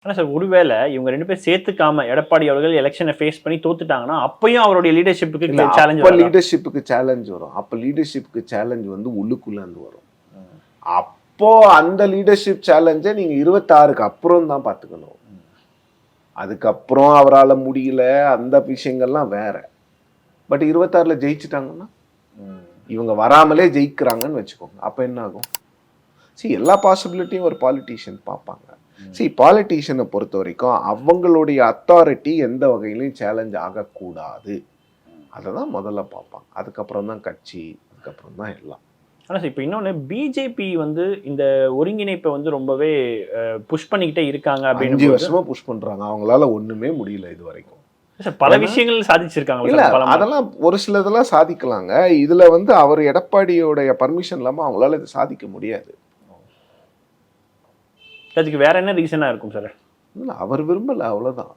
ஆனா சார் ஒருவேளை இவங்க 2 பேரும் சேர்த்துக்காம எடப்பாடி அவர்கள் எலெக்ஷனை ஃபேஸ் பண்ணி தோத்துட்டாங்கன்னா அப்பயும் அவருடைய லீடர்ஷிப்புக்கு சேலஞ்ச் அப்ப லீடர்ஷிப்புக்கு சேலஞ்ச் வரும். அப்ப லீடர்ஷிப்புக்கு சேலஞ்ச் வந்து உள்ளுக்குள்ள இருந்து வரும். அப்போ அந்த லீடர்ஷிப் சேலஞ்சை நீங்க 26க்கு அப்புறம் தான் பாத்துக்கணும். அதுக்கப்புறம் அவரால் முடியல, அந்த விஷயங்கள்லாம் வேற. பட் 26ல ஜெயிச்சுட்டாங்கன்னா இவங்க வராமலே ஜெயிக்கிறாங்கன்னு வச்சுக்கோங்க. அப்ப என்ன ஆகும்? எல்லா பாசிபிலிட்டியும் ஒரு பாலிட்டிஷியன் பார்ப்பாங்க. பாலிட்டிஷியனை பொறுத்த வரைக்கும் அவங்களுடைய அத்தாரிட்டி எந்த வகையிலையும் சேலஞ்ச் ஆகக்கூடாது. அதை தான் முதல்ல பார்ப்பாங்க. அதுக்கப்புறம் தான் கட்சி, அதுக்கப்புறம் தான் எல்லாம். ஆனால் சார் இப்போ இன்னொன்று பிஜேபி வந்து இந்த ஒருங்கிணைப்பை வந்து ரொம்பவே புஷ் பண்ணிக்கிட்டே இருக்காங்க அப்படின்னு 5 வருஷமா புஷ் பண்றாங்க. அவங்களால ஒண்ணுமே முடியல இது வரைக்கும். பல விஷயங்கள் சாதிச்சிருக்காங்க. இல்ல அதெல்லாம் ஒரு சிலதெல்லாம் சாதிக்கலாங்க. இதுல வந்து அவர் எடப்பாடியோடைய பர்மிஷன் இல்லாம அவங்களால இது சாதிக்க முடியாது. அதுக்கு வேற என்ன ரீசனா இருக்கும் சார்? அவர் விரும்பல, அவ்வளவுதான்.